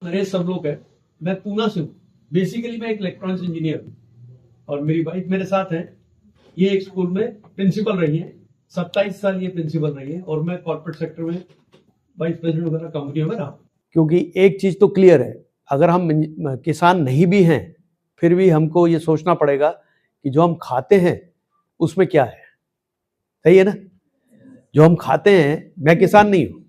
नरेश सब लोग है, मैं पूना से हूँ। बेसिकली मैं एक इलेक्ट्रॉनिक्स इंजीनियर हूँ और मेरी वाइफ मेरे साथ है। ये एक स्कूल में प्रिंसिपल रही है, 27 साल ये प्रिंसिपल रही है और मैं कॉर्पोरेट सेक्टर में वाइस प्रेसिडेंट वगैरह कंपनियों में रहा। क्योंकि एक चीज तो क्लियर है, अगर हम किसान नहीं भी हैं फिर भी हमको ये सोचना पड़ेगा कि जो हम खाते हैं उसमें क्या है। सही है ना? जो हम खाते हैं, मैं किसान नहीं हूं,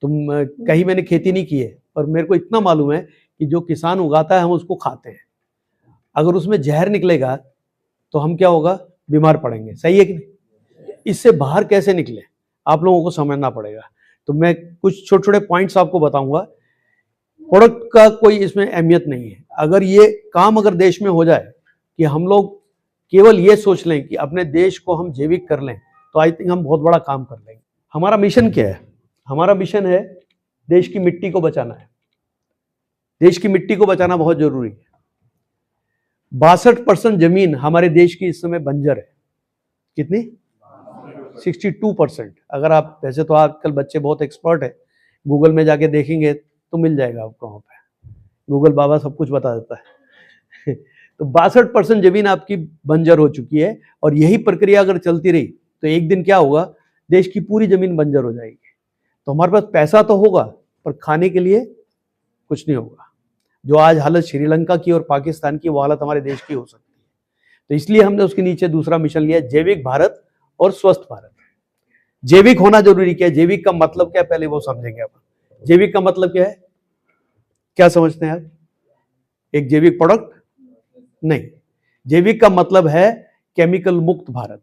तुम कहीं मैंने खेती नहीं की है, पर मेरे को इतना मालूम है कि जो किसान उगाता है हम उसको खाते हैं। अगर उसमें जहर निकलेगा तो हम क्या होगा, बीमार पड़ेंगे। सही है कि नहीं? इससे बाहर कैसे निकले आप लोगों को समझना पड़ेगा। तो मैं कुछ छोटे छोटे पॉइंट्स आपको बताऊंगा। प्रोडक्ट का कोई इसमें अहमियत नहीं है। अगर ये काम अगर देश में हो जाए कि हम लोग केवल ये सोच लें कि अपने देश को हम जैविक कर लें, तो आई थिंक हम बहुत बड़ा काम कर लेंगे। हमारा मिशन क्या है? हमारा मिशन है देश की मिट्टी को बचाना है। देश की मिट्टी को बचाना बहुत जरूरी है। 62% जमीन हमारे देश की इस समय बंजर है। कितनी? 62%। अगर आप, वैसे तो आजकल बच्चे बहुत एक्सपर्ट है, गूगल में जाके देखेंगे तो मिल जाएगा आपको। वहां पे गूगल बाबा सब कुछ बता देता है। तो 62% जमीन आपकी बंजर हो चुकी है और यही प्रक्रिया अगर चलती रही तो एक दिन क्या होगा, देश की पूरी जमीन बंजर हो जाएगी। तो हमारे पास पैसा तो होगा पर खाने के लिए कुछ नहीं होगा। जो आज हालत श्रीलंका की और पाकिस्तान की, वो हालत हमारे देश की हो सकती है। तो इसलिए हमने उसके नीचे दूसरा मिशन लिया, जैविक भारत और स्वस्थ भारत। जैविक होना जरूरी क्या है? जैविक का मतलब क्या है पहले वो समझेंगे अपन। जैविक का मतलब क्या है, क्या समझते हैं आप? एक जैविक प्रोडक्ट नहीं, जैविक का मतलब है केमिकल मुक्त भारत।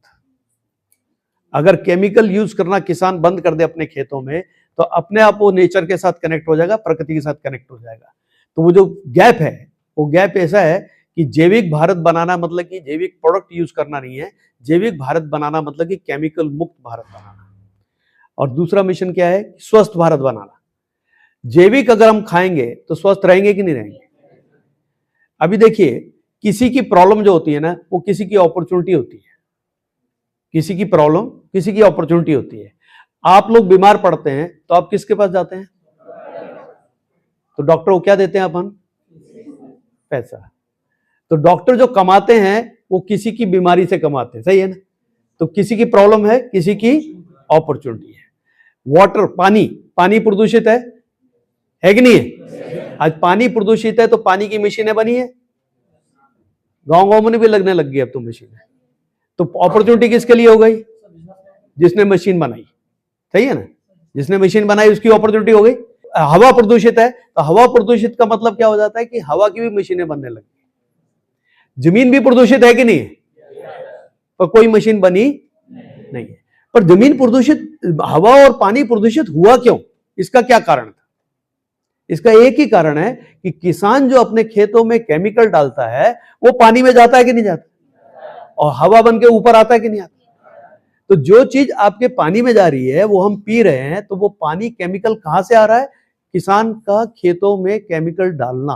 अगर केमिकल यूज करना किसान बंद कर दे अपने खेतों में तो अपने आप वो नेचर के साथ कनेक्ट हो जाएगा, प्रकृति के साथ कनेक्ट हो जाएगा। तो वो जो गैप है, वो गैप ऐसा है कि जैविक भारत बनाना मतलब कि जैविक प्रोडक्ट यूज करना नहीं है, जैविक भारत बनाना मतलब कि केमिकल मुक्त भारत बनाना। और दूसरा मिशन क्या है? स्वस्थ भारत बनाना। जैविक अगर हम खाएंगे तो स्वस्थ रहेंगे कि नहीं रहेंगे? अभी देखिए, किसी की प्रॉब्लम जो होती है ना, वो किसी की अपॉर्चुनिटी होती है। किसी की प्रॉब्लम किसी की अपॉर्चुनिटी होती है। आप लोग बीमार पड़ते हैं तो आप किसके पास जाते हैं? तो डॉक्टर को क्या देते हैं अपन? पैसा। तो डॉक्टर जो कमाते हैं वो किसी की बीमारी से कमाते हैं। सही है ना? तो किसी की प्रॉब्लम है, किसी की अपॉर्चुनिटी है। वाटर, पानी, पानी प्रदूषित है कि नहीं है? आज पानी प्रदूषित है तो पानी की मशीनें बनी है, गांव गांव में भी लगने लग गई अब तो मशीनें। तो अपॉर्चुनिटी किसके लिए हो गई? जिसने मशीन बनाई। सही है ना? जिसने मशीन बनाई उसकी अपॉर्चुनिटी हो गई। हवा प्रदूषित है तो हवा प्रदूषित का मतलब क्या हो जाता है कि हवा की भी मशीनें बनने लगी। जमीन भी प्रदूषित है कि नहीं है? पर कोई मशीन बनी नहीं है। पर जमीन प्रदूषित, हवा और पानी प्रदूषित हुआ क्यों? इसका क्या कारण था? इसका एक ही कारण है कि किसान जो अपने खेतों में केमिकल डालता है वो पानी में जाता है कि नहीं जाता, और हवा बन के ऊपर आता है कि नहीं आता। तो जो चीज आपके पानी में जा रही है वो हम पी रहे हैं, तो वो पानी केमिकल कहां से आ रहा है? किसान का खेतों में केमिकल डालना।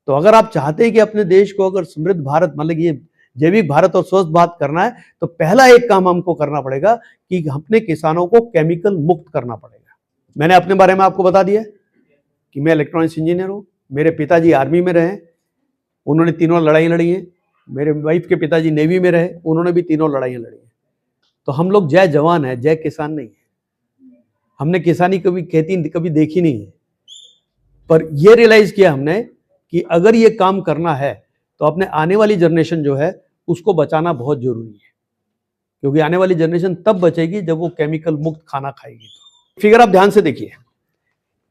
तो अगर आप चाहते हैं कि अपने देश को अगर समृद्ध भारत, मतलब ये जैविक भारत और स्वस्थ भारत करना है, तो पहला एक काम हमको करना पड़ेगा कि अपने किसानों को केमिकल मुक्त करना पड़ेगा। मैंने अपने बारे में आपको बता दिया कि मैं इलेक्ट्रॉनिक्स इंजीनियर हूं। मेरे पिताजी आर्मी में रहे, उन्होंने तीनों लड़ाई लड़ी हैं। मेरे वाइफ के पिताजी नेवी में रहे, उन्होंने भी तीनों लड़ाइयां लड़ी हैं। तो हम लोग जय जवान है, जय किसान नहीं है। हमने किसानी कभी, खेती कभी देखी नहीं है। पर यह रियलाइज किया हमने कि अगर ये काम करना है तो अपने आने वाली जनरेशन जो है उसको बचाना बहुत जरूरी है। क्योंकि आने वाली जनरेशन तब बचेगी जब वो केमिकल मुक्त खाना खाएगी। तो फिगर आप ध्यान से देखिए,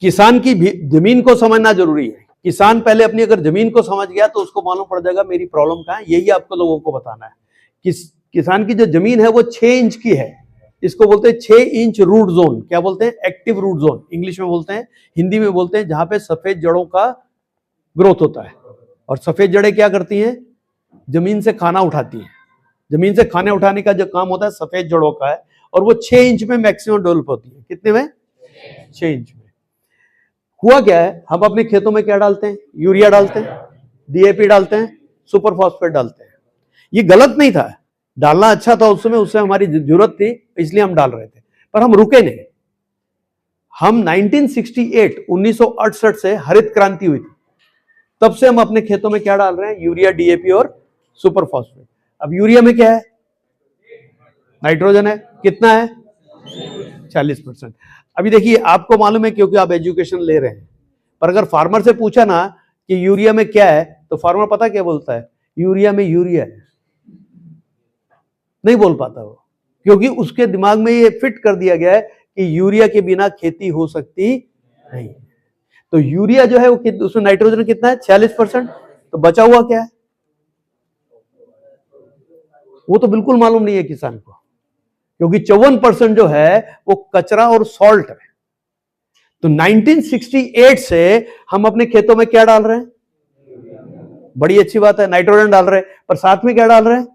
किसान की जमीन को समझना जरूरी है। किसान पहले अपनी अगर जमीन को समझ गया तो उसको मालूम पड़ जाएगा मेरी प्रॉब्लम कहां है। यही आपको लोगों को बताना है। किसान की जो जमीन है वो 6 इंच की है। इसको बोलते हैं 6 इंच रूट जोन। क्या बोलते हैं? एक्टिव रूट जोन इंग्लिश में बोलते हैं, हिंदी में बोलते हैं, जहां पे सफेद जड़ों का ग्रोथ होता है। और सफेद जड़ें क्या करती हैं? जमीन से खाना उठाती हैं। जमीन से खाने उठाने का जो काम होता है सफेद जड़ों का है, और वो 6 इंच में मैक्सिमम डेवलप होती है। कितने में? 6 इंच में। हुआ क्या है, हम अपने खेतों में क्या डालते हैं? यूरिया डालते हैं, डीएपी डालते हैं, सुपर फॉस्फेट डालते हैं। ये गलत नहीं था, डालना अच्छा था उस समय, उससे हमारी जरूरत थी इसलिए हम डाल रहे थे। पर हम रुके नहीं। हम 1968 से हरित क्रांति हुई थी, तब से हम अपने खेतों में क्या डाल रहे हैं? यूरिया, डीएपी और सुपर फॉस्फेट। अब यूरिया में क्या है? नाइट्रोजन है। कितना है? 40%। अभी देखिए, आपको मालूम है क्योंकि आप एजुकेशन ले रहे हैं, पर अगर फार्मर से पूछा ना कि यूरिया में क्या है, तो फार्मर पता क्या बोलता है? यूरिया में यूरिया है। नहीं बोल पाता वो, क्योंकि उसके दिमाग में ये फिट कर दिया गया है कि यूरिया के बिना खेती हो सकती नहीं। तो यूरिया जो है वो उसमें नाइट्रोजन कितना है? 46%। तो बचा हुआ क्या है? वो तो बिल्कुल मालूम नहीं है किसान को, क्योंकि 54% जो है वो कचरा और सॉल्ट है। तो 1968 से हम अपने खेतों में क्या डाल रहे हैं? बड़ी अच्छी बात है, नाइट्रोजन डाल रहे हैं, पर साथ में क्या डाल रहे हैं?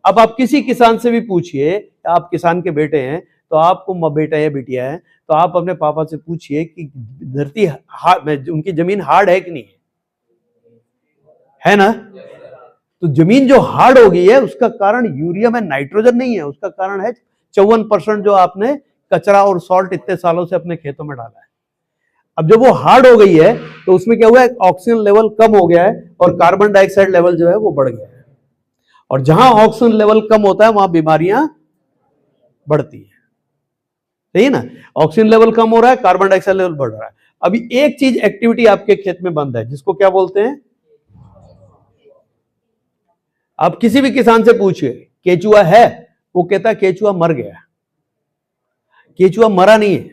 अब आप किसी किसान से भी पूछिए, आप किसान के बेटे हैं, तो आपको बेटा या बिटिया है, तो आप अपने पापा से पूछिए कि धरती उनकी जमीन हार्ड है कि नहीं है ना? तो जमीन जो हार्ड हो गई है, उसका कारण यूरिया में नाइट्रोजन नहीं है, उसका कारण है 54% जो आपने कचरा और सॉल्ट इतने सालों से अपने खेतों में डाला है। अब जब वो हार्ड हो गई है, तो उसमें क्या हुआ है? ऑक्सीजन लेवल कम हो गया है और कार्बन डाइऑक्साइड लेवल जो है वो बढ़ गया है। और जहां ऑक्सीजन लेवल कम होता है वहां बीमारियां बढ़ती है। सही है ना? ऑक्सीजन लेवल कम हो रहा है, कार्बन डाइऑक्साइड लेवल बढ़ रहा है। अभी एक चीज एक्टिविटी आपके खेत में बंद है, जिसको क्या बोलते हैं? आप किसी भी किसान से पूछिए केचुआ है, वो कहता है केचुआ मर गया। केचुआ मरा नहीं है,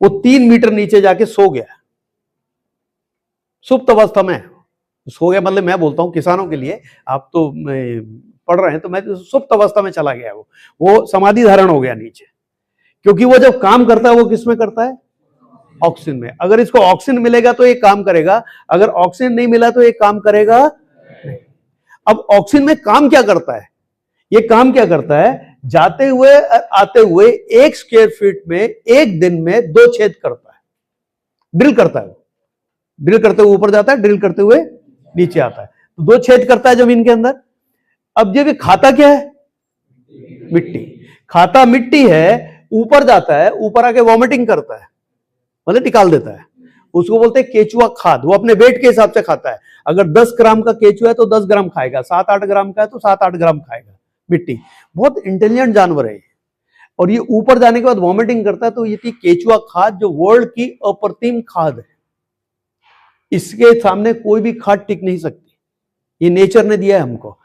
वो 3 मीटर नीचे जाके सो गया, सुप्त अवस्था में सो गया। मतलब मैं बोलता हूं किसानों के लिए, आप तो पढ़ रहे हैं, तो मैं सुप्त अवस्था में चला गया, वो समाधि धारण हो गया नीचे। क्योंकि वो जब काम करता है वो किस में करता है? ऑक्सीजन में। अगर इसको ऑक्सीजन मिलेगा तो ये काम करेगा, अगर ऑक्सीजन नहीं मिला तो ये काम करेगा नहीं। अब ऑक्सीजन में काम क्या करता है? ये काम क्या करता है? जाते हुए आते हुए 1 स्क्वायर फीट में एक दिन में 2 छेद करता है, ड्रिल करता है। ड्रिल करते हुए ऊपर जाता है, ड्रिल करते हुए नीचे आता है, तो 2 छेद करता है जमीन के अंदर। अब जब ये खाता क्या है? मिट्टी। खाता मिट्टी है, ऊपर जाता है, ऊपर आके वॉमिटिंग करता है, मतलब निकाल देता है। उसको बोलते हैं केचुआ खाद। वो अपने वेट के हिसाब से खाता है। अगर 10 ग्राम का केचुआ है तो 10 ग्राम खाएगा, 7-8 ग्राम का है तो 7-8 ग्राम खाएगा मिट्टी। बहुत इंटेलिजेंट जानवर है। और ये ऊपर जाने के बाद वॉमिटिंग करता है, तो ये थी केचुआ खाद, जो वर्ल्ड की अप्रतिम खाद है। इसके सामने कोई भी खाद टिक नहीं सकती, ये नेचर ने दिया है हमको।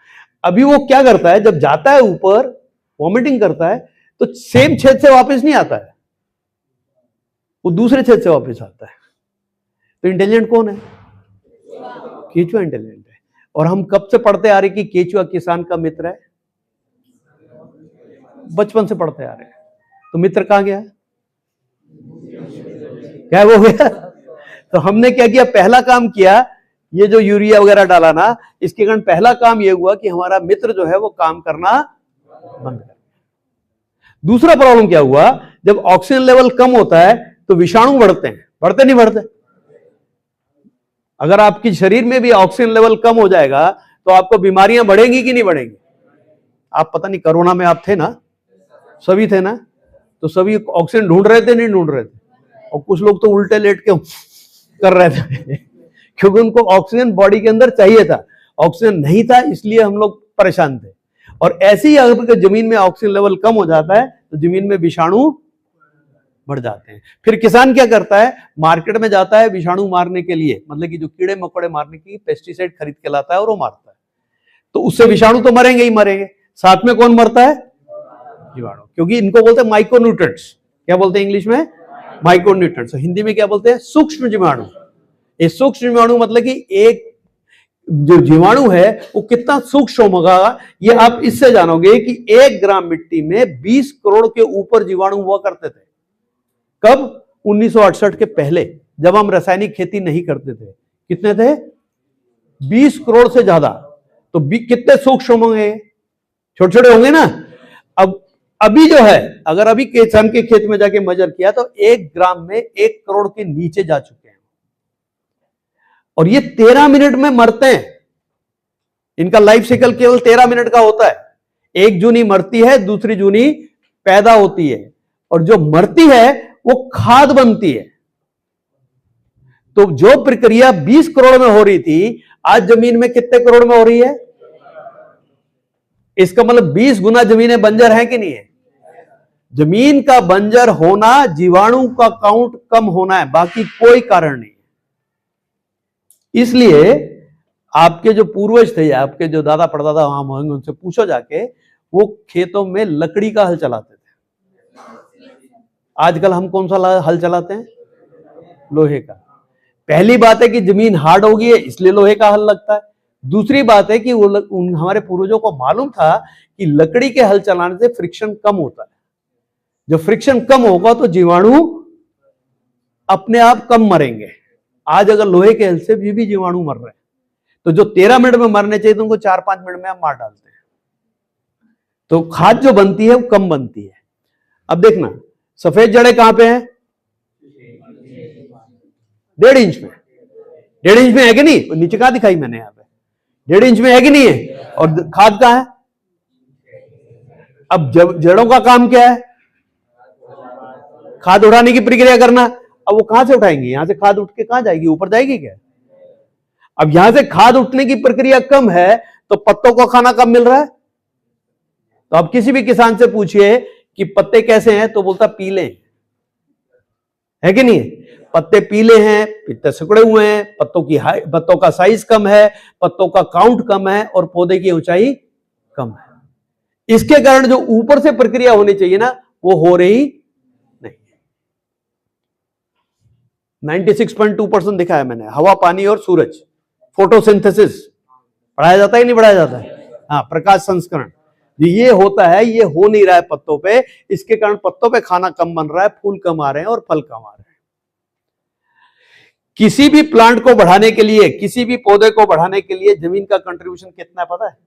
अभी वो क्या करता है? जब जाता है ऊपर, वॉमिटिंग करता है, तो सेम छेद से वापस नहीं आता है, वो दूसरे छेद से वापस आता है। तो इंटेलिजेंट कौन है? केचुआ इंटेलिजेंट है। और हम कब से पढ़ते आ रहे कि केचुआ किसान का मित्र है? बचपन से पढ़ते आ रहे हैं। तो मित्र कहां गया? क्या हो गया? तो हमने क्या किया? पहला काम किया, ये जो यूरिया वगैरह डाला ना, इसके कारण पहला काम ये हुआ कि हमारा मित्र जो है वो काम करना बंद कर। दूसरा प्रॉब्लम क्या हुआ? जब ऑक्सीजन लेवल कम होता है तो विषाणु बढ़ते हैं, बढ़ते नहीं बढ़ते? अगर आपके शरीर में भी ऑक्सीजन लेवल कम हो जाएगा तो आपको बीमारियां बढ़ेंगी कि नहीं बढ़ेंगी? आप पता नहीं, कोरोना में आप थे ना, सभी थे ना, तो सभी ऑक्सीजन ढूंढ रहे थे, नहीं ढूंढ रहे थे? और कुछ लोग तो उल्टे लेट के कर रहे थे क्योंकि उनको ऑक्सीजन बॉडी के अंदर चाहिए था, ऑक्सीजन नहीं था, इसलिए हम लोग परेशान थे। और ऐसे ही अगर जमीन में ऑक्सीजन लेवल कम हो जाता है तो जमीन में विषाणु बढ़ जाते हैं। फिर किसान क्या करता है? मार्केट में जाता है विषाणु मारने के लिए, मतलब कि जो कीड़े मकोड़े मारने की पेस्टिसाइड खरीद के लाता है और वो मारता है। तो उससे विषाणु तो मरेंगे ही मरेंगे, साथ में कौन मरता है? जीवाणु। क्योंकि इनको बोलते हैं माइक्रोन्यूट्रिएंट्स। क्या बोलते हैं इंग्लिश में? माइक्रोन्यूट्रिएंट्स। हिंदी में क्या बोलते हैं? सूक्ष्म जीवाणु। ये सूक्ष्म जीवाणु मतलब कि एक जो जीवाणु है वो कितना सूक्ष्म होगा, ये आप इससे जानोगे कि 1 ग्राम मिट्टी में 20 करोड़ के ऊपर जीवाणु हुआ करते थे। कब? 1968 के पहले, जब हम रासायनिक खेती नहीं करते थे। कितने थे? 20 करोड़ से ज्यादा। तो कितने सूक्ष्म होंगे? छोटे छोटे होंगे ना। अब अभी जो है, अगर अभी किसान के खेत में जाके मेजर किया तो 1 ग्राम में 1 करोड़ के नीचे जा चुके हैं। और ये 13 मिनट में मरते हैं। इनका लाइफ साइकिल केवल 13 मिनट का होता है। एक जूनी मरती है, दूसरी जूनी पैदा होती है, और जो मरती है वो खाद बनती है। तो जो प्रक्रिया 20 करोड़ में हो रही थी, आज जमीन में कितने करोड़ में हो रही है? इसका मतलब 20 गुना जमीनें बंजर हैं कि नहीं है? जमीन का बंजर होना, जीवाणु का काउंट कम होना है, बाकी कोई कारण नहीं। इसलिए आपके जो पूर्वज थे, आपके जो दादा परदादा वहां होंगे, उनसे पूछो जाके, वो खेतों में लकड़ी का हल चलाते थे। आजकल हम कौन सा हल चलाते हैं? लोहे का। पहली बात है कि जमीन हार्ड हो गई है, इसलिए लोहे का हल लगता है। दूसरी बात है कि वो हमारे पूर्वजों को मालूम था कि लकड़ी के हल चलाने से फ्रिक्शन कम होता है। जब फ्रिक्शन कम होगा तो जीवाणु अपने आप कम मरेंगे। आज अगर लोहे के हल से भी जीवाणु मर रहे हैं, तो जो 13 मिनट में मरने चाहिए तो उनको 4-5 मिनट में हम मार डालते हैं। तो खाद जो बनती है वो कम बनती है। अब देखना, सफेद जड़ें कहां पे हैं? 1.5 इंच में। 1.5 इंच में है कि नहीं? नीचे कहां दिखाई मैंने? यहां पे 1.5 इंच में है कि नहीं है? और खाद कहां है? अब जड़ों का काम क्या है? खाद उठाने की प्रक्रिया करना। अब वो कहां से उठाएंगे? यहां से खाद उठ के कहां जाएगी? ऊपर जाएगी क्या? अब यहां से खाद उठने की प्रक्रिया कम है, तो पत्तों को खाना कम मिल रहा है। तो अब किसी भी किसान से पूछिए कि पत्ते कैसे हैं, तो बोलता पीले है कि नहीं? पत्ते पीले हैं, पत्ते सिकुड़े हुए हैं, पत्तों का साइज कम है, पत्तों का काउंट कम है, और पौधे की ऊंचाई कम है। इसके कारण जो ऊपर से प्रक्रिया होनी चाहिए ना, वो हो रही नहीं। 96.2% दिखा है मैंने। हवा, पानी और सूरज, फोटोसिंथेसिस पढ़ाया जाता है नहीं पढ़ाया जाता है? हाँ, प्रकाश संस्करण ये होता है, ये हो नहीं रहा है पत्तों पे। इसके कारण पत्तों पे खाना कम बन रहा है, फूल कम आ रहे हैं और फल कम आ रहे हैं। किसी भी प्लांट को बढ़ाने के लिए, किसी भी पौधे को बढ़ाने के लिए जमीन का कंट्रीब्यूशन कितना है पता है?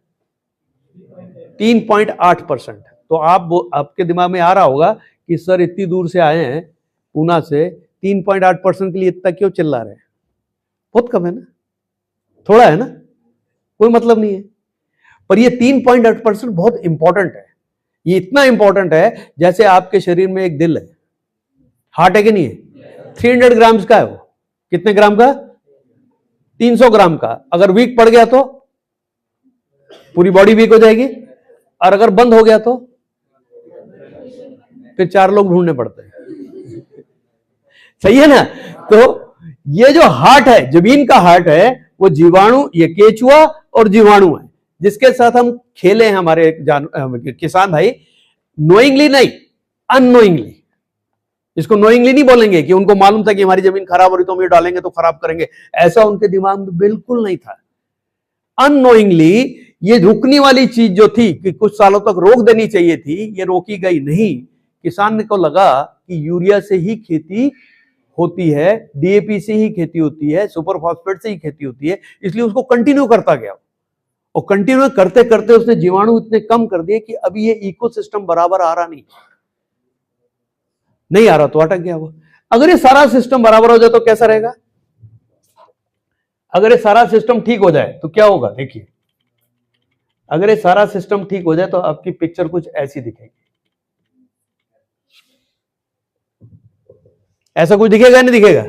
3.8%। तो आपके दिमाग में आ रहा होगा कि सर इतनी दूर से आए हैं पूना से, 3.8% के लिए इतना क्यों चिल्ला रहे हैं? बहुत कम है ना, थोड़ा है ना, कोई मतलब नहीं है। पर ये 3.8% बहुत इंपॉर्टेंट है। ये इतना इंपॉर्टेंट है जैसे आपके शरीर में एक दिल है, हार्ट है कि नहीं है? 300 ग्राम्स का है वो। कितने ग्राम का? 300 ग्राम का। अगर वीक पड़ गया तो पूरी बॉडी वीक हो जाएगी, और अगर बंद हो गया तो फिर 4 लोग ढूंढने पड़ते हैं। सही है ना? तो ये जो हार्ट है, जमीन का हार्ट है, वो जीवाणु, ये केचुआ और जीवाणु है, जिसके साथ हम खेले हैं हमारे किसान भाई। नोइंगली नहीं, अननोइंगली। इसको नोइंगली नहीं बोलेंगे कि उनको मालूम था कि हमारी जमीन खराब हो रही तो हम ये डालेंगे तो खराब करेंगे, ऐसा उनके दिमाग में बिल्कुल नहीं था। अननोइंगली ये रुकने वाली चीज जो थी कि कुछ सालों तक रोक देनी चाहिए थी, ये रोकी गई नहीं। किसान को लगा कि यूरिया से ही खेती होती है, डीएपी से ही खेती होती है, सुपर फॉस्फेट से ही खेती होती है, इसलिए उसको कंटिन्यू करता गया। और कंटिन्यू करते करते उसने जीवाणु इतने कम कर दिए कि अभी ये इकोसिस्टम बराबर आ रहा नहीं आ रहा, तो अटक गया वो। अगर ये सारा सिस्टम बराबर हो जाए तो कैसा रहेगा? अगर ये सारा सिस्टम ठीक हो जाए तो क्या होगा? देखिए, अगर ये सारा सिस्टम ठीक हो जाए तो आपकी पिक्चर कुछ ऐसी दिखेगी। ऐसा कुछ दिखेगा नहीं दिखेगा?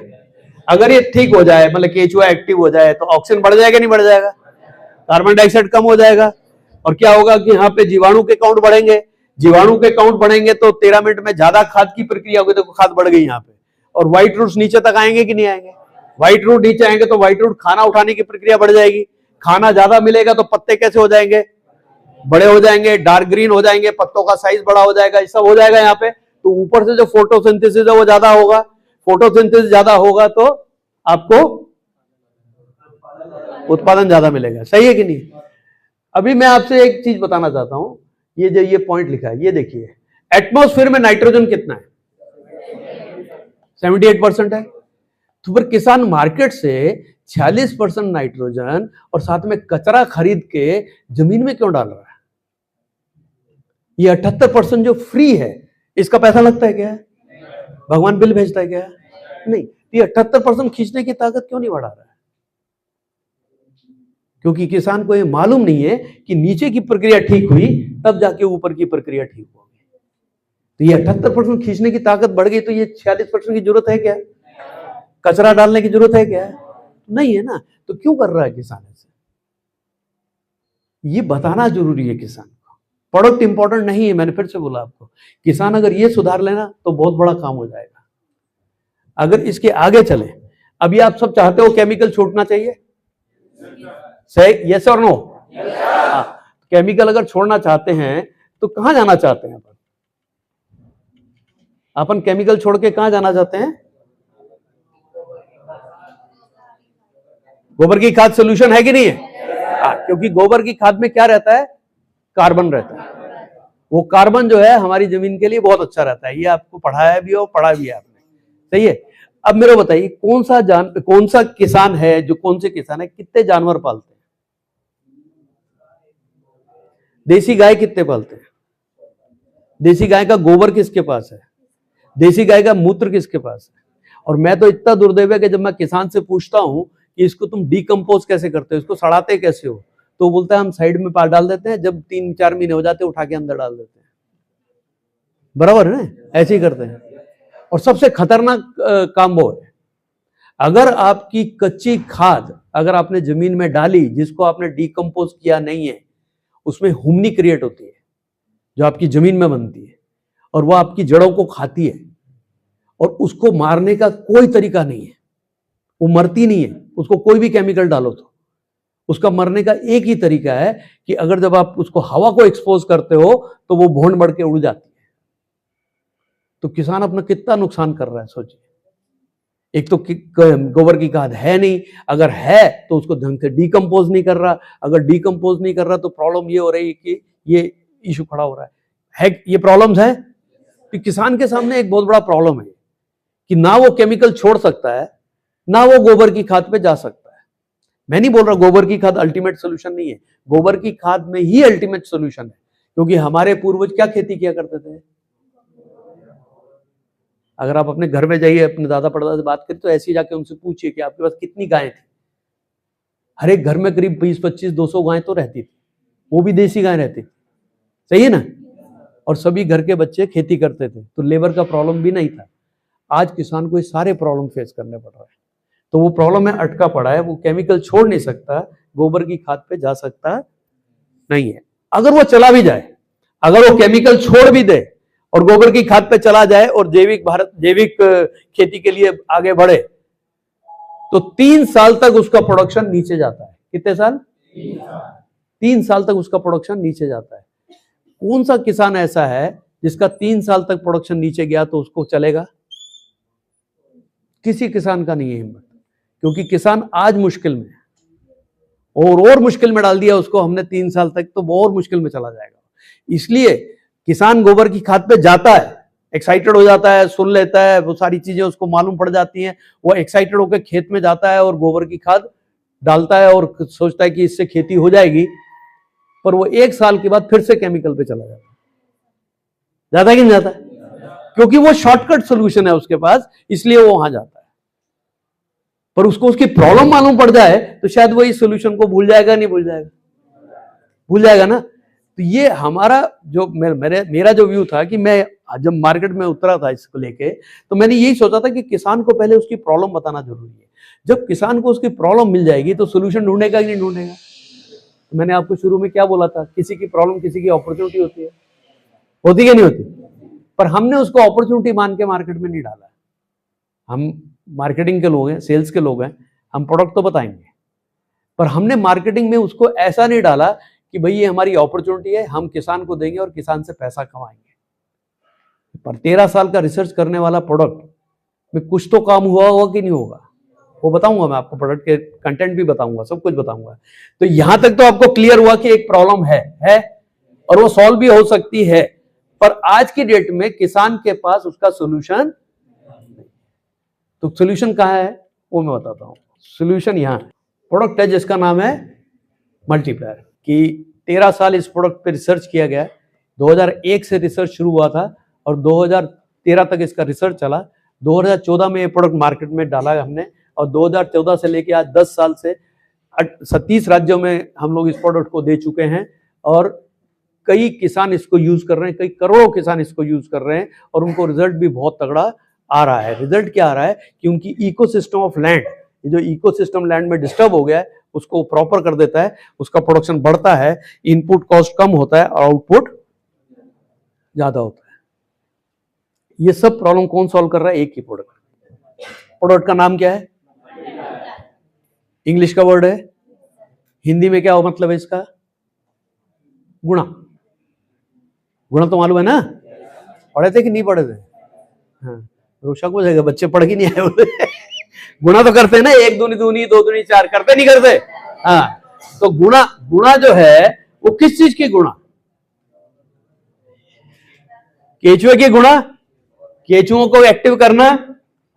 अगर ये ठीक हो जाए, मतलब केचुआ एक्टिव हो जाए, तो ऑक्सीजन बढ़ जाएगा नहीं बढ़ जाएगा? कार्बन डाइऑक्साइड कम हो जाएगा, और क्या होगा कि यहाँ पे जीवाणु के काउंट बढ़ेंगे। जीवाणु के काउंट बढ़ेंगे तो 13 मिनट में ज्यादा खाद की प्रक्रिया होगी, देखो खाद बढ़ गई यहाँ पे। और व्हाइट रूट्स नीचे तक आएंगे कि नहीं आएंगे? व्हाइट रूट नीचे आएंगे तो व्हाइट रूट खाना उठाने की प्रक्रिया बढ़ जाएगी। खाना ज्यादा मिलेगा तो पत्ते कैसे हो जाएंगे? बड़े हो जाएंगे, डार्क ग्रीन हो जाएंगे, पत्तों का साइज बड़ा हो जाएगा, ये सब हो जाएगा यहाँ पे। तो ऊपर से जो फोटोसिंथेसिस है वो ज्यादा होगा। फोटोसिंथेसिस ज्यादा होगा तो आपको उत्पादन ज्यादा मिलेगा। सही है कि नहीं? अभी मैं आपसे एक चीज बताना चाहता हूं। ये जो ये पॉइंट लिखा है, ये देखिए, एटमॉस्फेयर में नाइट्रोजन कितना है? 78% है। तो फिर किसान मार्केट से 46% नाइट्रोजन और साथ में कचरा खरीद के जमीन में क्यों डाल रहा है? ये 78% जो फ्री है, इसका पैसा लगता है क्या? भगवान बिल भेजता है क्या? नहीं। ये 78% खींचने की ताकत क्यों नहीं बढ़ा रहा है? क्योंकि किसान को ये मालूम नहीं है कि नीचे की प्रक्रिया ठीक हुई तब जाके ऊपर की प्रक्रिया ठीक होगी। तो ये 78% खींचने की ताकत बढ़ गई, तो ये 46% की जरूरत है क्या? कचरा डालने की जरूरत है क्या? नहीं है ना। तो क्यों कर रहा है किसान ऐसे? ये बताना जरूरी है किसान को। प्रोडक्ट इंपॉर्टेंट नहीं है, मैंने फिर से बोला आपको। किसान अगर ये सुधार लेना तो बहुत बड़ा काम हो जाएगा। अगर इसके आगे चले, अभी आप सब चाहते हो केमिकल छोड़ना चाहिए, सही? यस और नो? केमिकल अगर छोड़ना चाहते हैं तो कहां जाना चाहते हैं अपन? अपन केमिकल छोड़ के कहां जाना चाहते हैं? गोबर की खाद सोल्यूशन है कि नहीं है? क्योंकि गोबर की खाद में क्या रहता है? कार्बन रहता है। वो कार्बन जो है हमारी जमीन के लिए बहुत अच्छा रहता है। ये आपको पढ़ाया भी हो, पढ़ा भी है आपने, सही है? अब मेरे बताइए, कौन सा किसान है, जो कौन से किसान है कितने जानवर पालते हैं? देसी गाय कितने पालते हैं? देसी गाय का गोबर किसके पास है? देसी गाय का मूत्र किसके पास है? और मैं तो इतना दुर्दैव है कि जब मैं किसान से पूछता हूं कि इसको तुम डिकम्पोज कैसे करते हो, इसको सड़ाते कैसे हो, तो बोलता है हम साइड में डाल देते हैं, जब 3-4 महीने हो जाते हैं उठा के अंदर डाल देते हैं। बराबर है ना? ऐसे ही करते हैं। और सबसे खतरनाक काम वो है, अगर आपकी कच्ची खाद अगर आपने जमीन में डाली जिसको आपने डिकम्पोज किया नहीं है, उसमें ह्यूमनी क्रिएट होती है जो आपकी जमीन में बनती है, और वो आपकी जड़ों को खाती है, और उसको मारने का कोई तरीका नहीं है। वो मरती नहीं है, उसको कोई भी केमिकल डालो तो उसका मरने का एक ही तरीका है कि अगर जब आप उसको हवा को एक्सपोज करते हो तो वो भौंड बढ़ के उड़ जाती है। तो किसान अपना कितना नुकसान कर रहा है सोचिए। एक तो गोबर की खाद है नहीं, अगर है तो उसको ढंग से डिकम्पोज नहीं कर रहा, अगर डिकम्पोज नहीं कर रहा तो प्रॉब्लम ये हो रही है कि ये इशू खड़ा हो रहा है ये प्रॉब्लम्स है। तो किसान के सामने एक बहुत बड़ा प्रॉब्लम है कि ना वो केमिकल छोड़ सकता है, ना वो गोबर की खाद पे जा सकता है। मैं नहीं बोल रहा गोबर की खाद अल्टीमेट सोल्यूशन नहीं है, गोबर की खाद में ही अल्टीमेट सोल्यूशन है, क्योंकि हमारे पूर्वज क्या खेती किया करते थे? अगर आप अपने घर में जाइए, अपने दादा परदादा से बात करें तो ऐसे ही जाके उनसे पूछिए कि आपके पास कितनी गायें थी। हर एक घर में करीब 20-25-200 गायें तो रहती थी, वो भी देसी गायें रहती थी, सही है ना? और सभी घर के बच्चे खेती करते थे, तो लेबर का प्रॉब्लम भी नहीं था। आज किसान को ये सारे प्रॉब्लम फेस करने पड़ रहे हैं, तो वो प्रॉब्लम में अटका पड़ा है, वो केमिकल छोड़ नहीं सकता, गोबर की खाद पे जा सकता नहीं है। अगर वो चला भी जाए, अगर वो केमिकल छोड़ भी दे और गोबर की खाद पे चला जाए और जैविक खेती के लिए आगे बढ़े, तो 3 साल तक उसका प्रोडक्शन नीचे जाता है। कितने साल? 3 साल तक उसका प्रोडक्शन नीचे जाता है। कौन सा किसान ऐसा है जिसका 3 साल तक प्रोडक्शन नीचे गया तो उसको चलेगा? किसी किसान का नहीं है हिम्मत, क्योंकि किसान आज मुश्किल में है, और मुश्किल में डाल दिया उसको हमने 3 साल तक, तो वो और मुश्किल में चला जाएगा। इसलिए किसान गोबर की खाद पे जाता है, एक्साइटेड हो जाता है, सुन लेता है, वो सारी चीजें उसको मालूम पड़ जाती हैं, वो एक्साइटेड होकर खेत में जाता है और गोबर की खाद डालता है और सोचता है कि इससे खेती हो जाएगी, पर वो 1 साल के बाद फिर से केमिकल पे चला जाता है कि नहीं जाता? क्योंकि वो शॉर्टकट सोल्यूशन है उसके पास, इसलिए वो वहां जाता है। पर उसको उसकी प्रॉब्लम मालूम पड़ जाए तो शायद वो इस सोल्यूशन को भूल जाएगा, नहीं भूल जाएगा? भूल जाएगा ना। तो ये हमारा जो मेरा जो व्यू था कि मैं जब मार्केट में उतरा था इसको लेके, तो मैंने यही सोचा था कि किसान को पहले उसकी प्रॉब्लम बताना जरूरी है। जब किसान को उसकी प्रॉब्लम मिल जाएगी तो सोल्यूशन ढूंढेगा कि नहीं ढूंढेगा? तो मैंने आपको शुरू में क्या बोला था, किसी की प्रॉब्लम किसी की अपॉर्चुनिटी होती है, होती है नहीं होती? पर हमने उसको अपॉर्चुनिटी मान के मार्केट में नहीं डाला। हम मार्केटिंग के लोग हैं, सेल्स के लोग हैं, हम प्रोडक्ट तो बताएंगे, पर हमने मार्केटिंग में उसको ऐसा नहीं डाला कि भाई ये हमारी अपॉर्चुनिटी है, हम किसान को देंगे और किसान से पैसा कमाएंगे। पर 13 साल का रिसर्च करने वाला प्रोडक्ट में कुछ तो काम हुआ होगा कि नहीं होगा, वो बताऊंगा मैं आपको, प्रोडक्ट के कंटेंट भी बताऊंगा, सब कुछ बताऊंगा। तो यहां तक तो आपको क्लियर हुआ कि एक प्रॉब्लम है और वो सॉल्व भी हो सकती है, पर आज की डेट में किसान के पास उसका सोल्यूशन, तो सोल्यूशन कहां है वो मैं बताता हूं। सोल्यूशन यहां है, प्रोडक्ट है जिसका नाम है मल्टीप्लायर, कि 13 साल इस प्रोडक्ट पे रिसर्च किया गया। 2001 से रिसर्च शुरू हुआ था और 2013 तक इसका रिसर्च चला। 2014 में ये प्रोडक्ट मार्केट में डाला है हमने, और 2014 से लेके आज 10 साल से 37 राज्यों में हम लोग इस प्रोडक्ट को दे चुके हैं, और कई किसान इसको यूज कर रहे हैं, कई करोड़ों किसान इसको यूज कर रहे हैं और उनको रिजल्ट भी बहुत तगड़ा आ रहा है। रिजल्ट क्या आ रहा है कि उनकी इकोसिस्टम ऑफ लैंड, जो इकोसिस्टम लैंड में डिस्टर्ब हो गया है उसको प्रॉपर कर देता है, उसका प्रोडक्शन बढ़ता है, इनपुट कॉस्ट कम होता है और आउटपुट ज्यादा होता है। ये सब प्रॉब्लम कौन सॉल्व कर रहा है? एक ही प्रोडक्ट। प्रोडक्ट का नाम क्या है? इंग्लिश का वर्ड है, हिंदी में क्या हो मतलब है इसका? गुणा। गुणा तो मालूम है ना? पढ़े थे कि नहीं पढ़े थे? हाँ, रोशा को जाएगा, बच्चे पढ़ ही नहीं आए बोले। गुणा तो करते हैं ना, 1 दूनी दूनी 2 दूनी 4, करते नहीं करते? हाँ, तो गुणा, गुणा जो है वो किस चीज की गुणा? केचुए की गुणा, केचुओं को एक्टिव करना।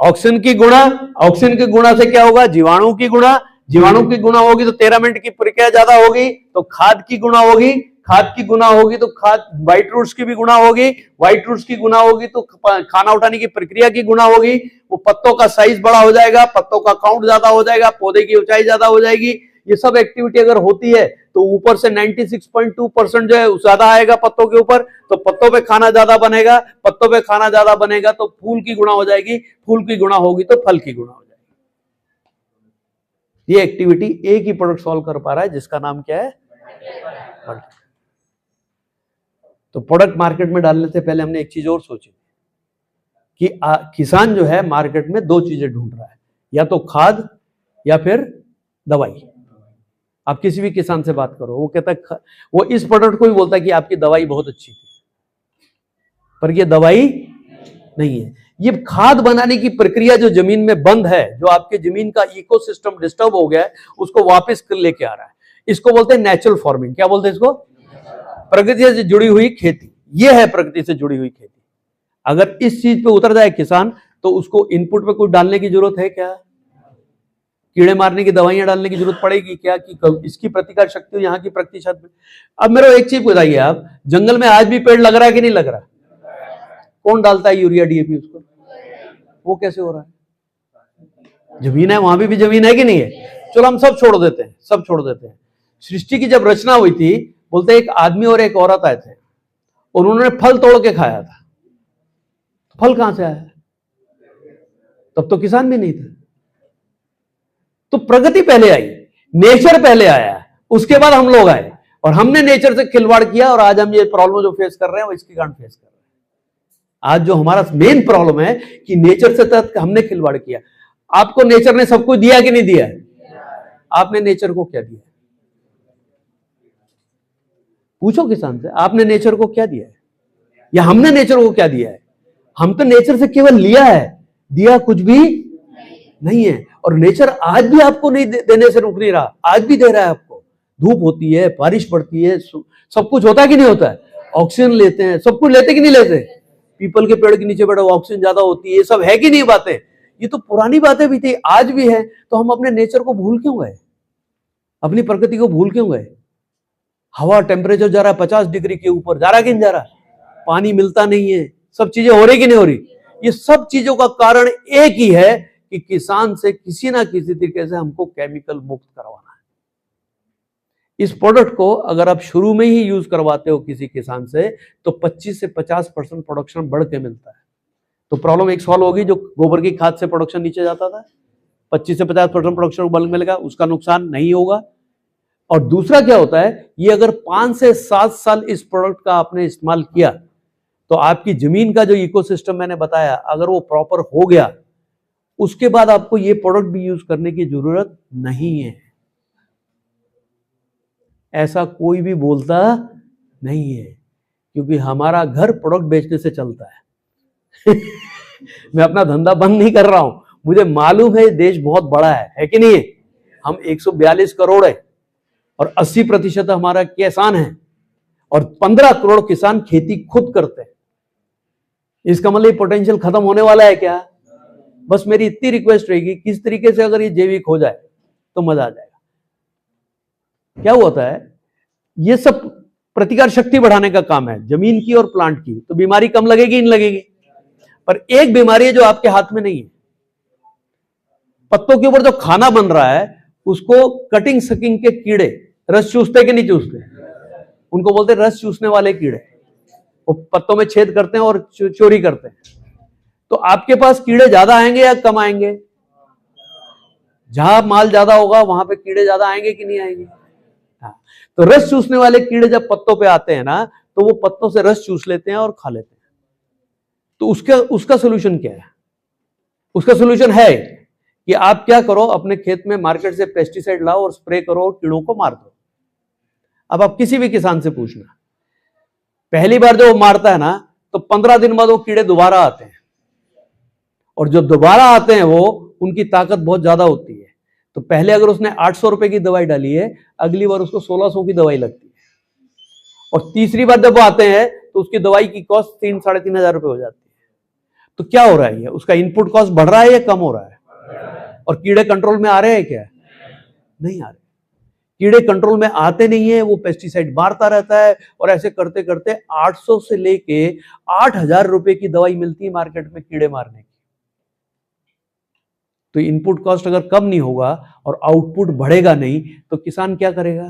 ऑक्सीजन की गुणा, ऑक्सीजन की गुणा से क्या होगा? जीवाणु की गुणा, जीवाणु की गुणा होगी तो 13 मिनट की प्रक्रिया ज्यादा होगी, तो खाद की गुणा होगी, खाद की गुणा होगी तो खाद, व्हाइट रूट्स की भी गुणा होगी, व्हाइट रूट्स की गुणा होगी तो खाना उठाने की प्रक्रिया की गुणा होगी, वो पत्तों का साइज बड़ा हो जाएगा, पत्तों का काउंट ज्यादा हो जाएगा, पौधे की ऊंचाई ज्यादा हो जाएगी। ये सब एक्टिविटी अगर होती है तो ऊपर से 96.2% जो है ज्यादा आएगा पत्तों के ऊपर, तो पत्तों पे खाना ज्यादा बनेगा, पत्तों पे खाना ज्यादा बनेगा तो फूल की गुणा हो जाएगी, फूल की गुणा होगी तो फल की गुणा हो जाएगी। ये एक्टिविटी एक ही प्रोडक्ट सॉल्व कर पा रहा है जिसका नाम क्या है? तो प्रोडक्ट मार्केट में डालने से पहले हमने एक चीज और सोची कि किसान जो है मार्केट में 2 चीजें ढूंढ रहा है, या तो खाद या फिर दवाई। आप किसी भी किसान से बात करो, वो कहता है, वो इस प्रोडक्ट को भी बोलता है कि आपकी दवाई बहुत अच्छी थी, पर ये दवाई नहीं है। ये खाद बनाने की प्रक्रिया जो जमीन में बंद है, जो आपके जमीन का इकोसिस्टम डिस्टर्ब हो गया है, उसको वापस लेके आ रहा है। इसको बोलते हैं नेचुरल फार्मिंग। क्या बोलते हैं इसको? प्रकृति से जुड़ी हुई खेती। ये है प्रकृति से जुड़ी हुई खेती। अगर इस चीज पे उतर जाए किसान तो उसको इनपुट पे कुछ डालने की जरूरत है क्या? कीड़े मारने की दवाइयां डालने की जरूरत पड़ेगी क्या कि इसकी प्रतिकार शक्ति यहाँ की प्रतिशत में? अब मेरे को एक चीज बताइए, आप जंगल में आज भी पेड़ लग रहा है कि नहीं लग रहा? कौन डालता है यूरिया डीएपी उसको? वो कैसे हो रहा है? जमीन है, वहां भी जमीन है कि नहीं है? चलो हम सब छोड़ देते हैं, सब छोड़ देते हैं। सृष्टि की जब रचना हुई थी, बोलते एक आदमी और एक औरत आए थे और उन्होंने फल तोड़ के खाया था। फल कहां से आया? तब तो किसान भी नहीं थे। तो प्रगति पहले आई, नेचर पहले आया, उसके बाद हम लोग आए और हमने नेचर से खिलवाड़ किया और आज हम ये प्रॉब्लम जो फेस कर रहे हैं वो इसके कारण फेस कर रहे हैं। आज जो हमारा मेन प्रॉब्लम है कि नेचर से तहत हमने खिलवाड़ किया। आपको नेचर ने सब कुछ दिया कि नहीं दिया? आपने नेचर को क्या दिया? पूछो किसान से, आपने नेचर को क्या दिया है या हमने नेचर को क्या दिया है? हम तो नेचर से केवल लिया है, दिया कुछ भी नहीं है। और नेचर आज भी आपको नहीं देने से रुक नहीं रहा, आज भी दे रहा है आपको। धूप होती है, बारिश पड़ती है, सब कुछ होता है कि नहीं होता है? ऑक्सीजन लेते हैं, सब कुछ लेते कि नहीं लेते? पीपल के पेड़ के नीचे बैठो, ऑक्सीजन ज्यादा होती है, ये सब है कि नहीं बातें? ये तो पुरानी बातें भी थी, आज भी है। तो हम अपने नेचर को भूल क्यों गए? अपनी प्रकृति को भूल क्यों गए? हवा टेम्परेचर जा रहा है 50 डिग्री के ऊपर, जा रहा कि नहीं जा रहा? पानी मिलता नहीं है, सब चीजें हो रही कि नहीं हो रही? ये सब चीजों का कारण एक ही है कि किसान से किसी ना किसी तरीके से हमको केमिकल मुक्त करवाना है। इस प्रोडक्ट को अगर आप शुरू में ही यूज करवाते हो किसी किसान से तो 25 से 50% प्रोडक्शन बढ़ के मिलता है। तो प्रॉब्लम एक सॉल्व होगी, जो गोबर की खाद से प्रोडक्शन नीचे जाता था 25 से 50% प्रोडक्शन बल्क मिलेगा, उसका नुकसान नहीं होगा। और दूसरा क्या होता है, ये अगर 5 से 7 साल इस प्रोडक्ट का आपने इस्तेमाल किया तो आपकी जमीन का जो इकोसिस्टम मैंने बताया अगर वो प्रॉपर हो गया, उसके बाद आपको ये प्रोडक्ट भी यूज करने की जरूरत नहीं है। ऐसा कोई भी बोलता नहीं है, क्योंकि हमारा घर प्रोडक्ट बेचने से चलता है। मैं अपना धंधा बंद नहीं कर रहा हूं, मुझे मालूम है देश बहुत बड़ा है कि नहीं है? हम 142 करोड़ है और 80% हमारा किसान है और 15 करोड़ किसान खेती खुद करते हैं। इसका मतलब पोटेंशियल खत्म होने वाला है क्या? बस मेरी इतनी रिक्वेस्ट रहेगी, किस तरीके से अगर ये जैविक हो जाए तो मजा आ जाएगा। क्या होता है, ये सब प्रतिकार शक्ति बढ़ाने का काम है जमीन की और प्लांट की, तो बीमारी कम लगेगी नहीं लगेगी? पर एक बीमारी है जो आपके हाथ में नहीं है। पत्तों के ऊपर जो खाना बन रहा है उसको कटिंग सकिंग के कीड़े रस चूसते कि नहीं चूसते? उनको बोलते हैं रस चूसने वाले कीड़े। वो पत्तों में छेद करते हैं और चोरी करते हैं। तो आपके पास कीड़े ज्यादा आएंगे या कम आएंगे? जहां माल ज्यादा होगा वहां पे कीड़े ज्यादा आएंगे कि नहीं आएंगे? हाँ। तो रस चूसने वाले कीड़े जब पत्तों पे आते हैं ना, तो वो पत्तों से रस चूस लेते हैं और खा लेते हैं। तो उसका सोल्यूशन क्या है? उसका सोल्यूशन है कि आप क्या करो, अपने खेत में मार्केट से पेस्टिसाइड लाओ और स्प्रे करो और कीड़ों को मार दो। अब आप किसी भी किसान से पूछना, पहली बार जब वो मारता है ना, तो 15 दिन बाद वो कीड़े दोबारा आते हैं, और जो दोबारा आते हैं वो उनकी ताकत बहुत ज्यादा होती है। तो पहले अगर उसने 800 रुपए की दवाई डाली है, अगली बार उसको 1600 की दवाई लगती है, और तीसरी बार जब वो आते हैं तो उसकी दवाई की कॉस्ट 3-3.5 हजार रुपए हो जाती है। तो क्या हो रहा है? उसका इनपुट कॉस्ट बढ़ रहा है या कम हो रहा है? और कीड़े कंट्रोल में आ रहे हैं क्या? नहीं आ रहे। कीड़े कंट्रोल में आते नहीं है, वो पेस्टिसाइड मारता रहता है, और ऐसे करते करते 800 से लेके 8000 रुपए की दवाई मिलती है मार्केट में कीड़े मारने की। तो इनपुट कॉस्ट अगर कम नहीं होगा और आउटपुट बढ़ेगा नहीं, तो किसान क्या करेगा?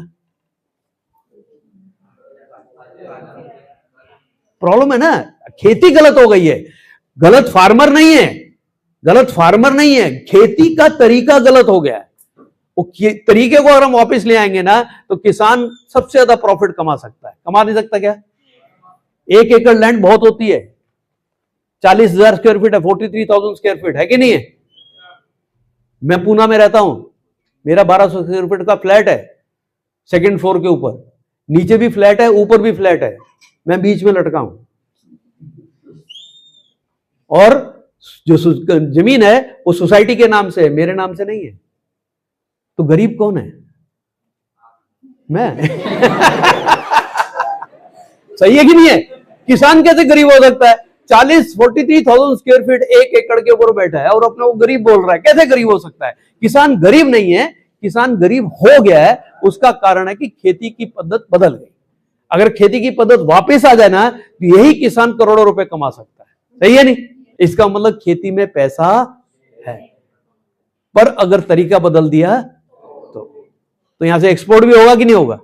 प्रॉब्लम है ना, खेती गलत हो गई है। गलत फार्मर नहीं है, गलत फार्मर नहीं है, खेती का तरीका गलत हो गया है। वो तरीके को अगर हम वापस ले आएंगे ना, तो किसान सबसे ज्यादा प्रॉफिट कमा सकता है। कमा नहीं सकता क्या? 1 एकड़ लैंड बहुत होती है, 40,000 स्क्वायर फीट है, 43,000 स्क्वायर फीट है कि नहीं है? मैं पूना में रहता हूं, मेरा 1200 स्क्वायर फीट का फ्लैट है, 2nd फ्लोर के ऊपर, नीचे भी फ्लैट है, ऊपर भी फ्लैट है, मैं बीच में लटका हूं, और जो जमीन है वो सोसाइटी के नाम से है, मेरे नाम से नहीं है। तो गरीब कौन है? मैं। सही है कि नहीं है? किसान कैसे गरीब हो सकता है? 43,000 स्क्वायर फीट 1 एकड़ के ऊपर बैठा है और अपने को गरीब बोल रहा है। कैसे गरीब हो सकता है? किसान गरीब नहीं है, किसान गरीब हो गया है। उसका कारण है कि खेती की पद्धत बदल गई। अगर खेती की पद्धत वापस आ जाए ना, तो यही किसान करोड़ों रुपए कमा सकता है। सही है नहीं? इसका मतलब खेती में पैसा है, पर अगर तरीका बदल दिया तो यहां से एक्सपोर्ट भी होगा कि नहीं होगा?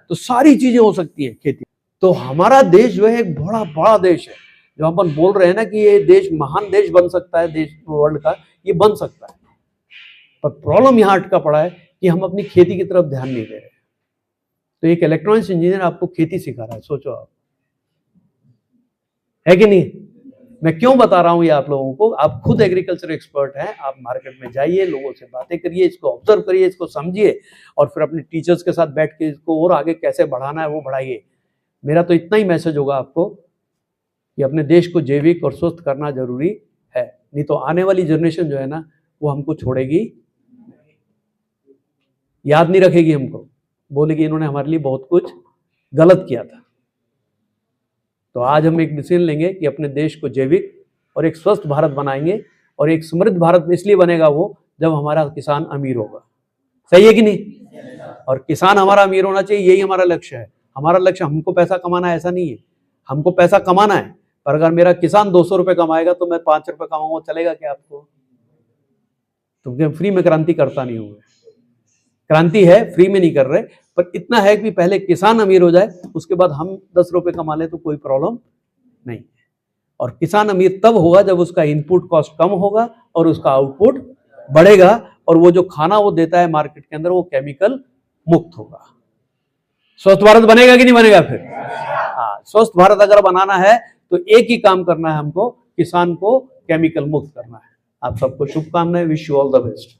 तो सारी चीजें हो सकती है खेती। तो हमारा देश जो है एक बड़ा बड़ा देश है। जो अपन बोल रहे हैं ना कि ये देश महान देश बन सकता है, देश वर्ल्ड का, ये बन सकता है। पर प्रॉब्लम यहां अटका पड़ा है कि हम अपनी खेती की तरफ ध्यान नहीं दे रहे। तो एक इलेक्ट्रॉनिक्स इंजीनियर आपको खेती सिखा रहा है, सोचो आप, है कि नहीं? मैं क्यों बता रहा हूं ये आप लोगों को? आप खुद एग्रीकल्चर एक्सपर्ट हैं, आप मार्केट में जाइए, लोगों से बातें करिए, इसको ऑब्जर्व करिए, इसको समझिए, और फिर अपने टीचर्स के साथ बैठ के इसको और आगे कैसे बढ़ाना है वो बढ़ाइए। मेरा तो इतना ही मैसेज होगा आपको कि अपने देश को जैविक और स्वस्थ करना जरूरी है, नहीं तो आने वाली जनरेशन जो है ना, वो हमको छोड़ेगी, याद नहीं रखेगी हमको, बोलेगी इन्होंने हमारे लिए बहुत कुछ गलत किया था। तो आज हम एक डिसीजन लेंगे कि अपने देश को जैविक और एक स्वस्थ भारत बनाएंगे, और एक समृद्ध भारत इसलिए बनेगा वो जब हमारा किसान अमीर होगा। सही है कि नहीं? और किसान हमारा अमीर होना चाहिए, यही हमारा लक्ष्य है। हमारा लक्ष्य हमको पैसा कमाना है ऐसा नहीं है, हमको पैसा कमाना है, पर अगर मेरा किसान 200 रुपए कमाएगा तो मैं 5 रुपए कमाऊंगा, चलेगा क्या आपको? तो फ्री में क्रांति करता नहीं हूँ। क्रांति है, फ्री में नहीं कर रहे, पर इतना है कि पहले किसान अमीर हो जाए, उसके बाद हम 10 रुपए कमा ले तो कोई प्रॉब्लम नहीं। और किसान अमीर तब होगा जब उसका इनपुट कॉस्ट कम होगा और उसका आउटपुट बढ़ेगा, और वो जो खाना वो देता है मार्केट के अंदर वो केमिकल मुक्त होगा। स्वस्थ भारत बनेगा कि नहीं बनेगा? फिर हाँ, स्वस्थ भारत अगर बनाना है तो एक ही काम करना है हमको, किसान को केमिकल मुक्त करना है। आप सबको शुभकामनाएं, wish you all the best.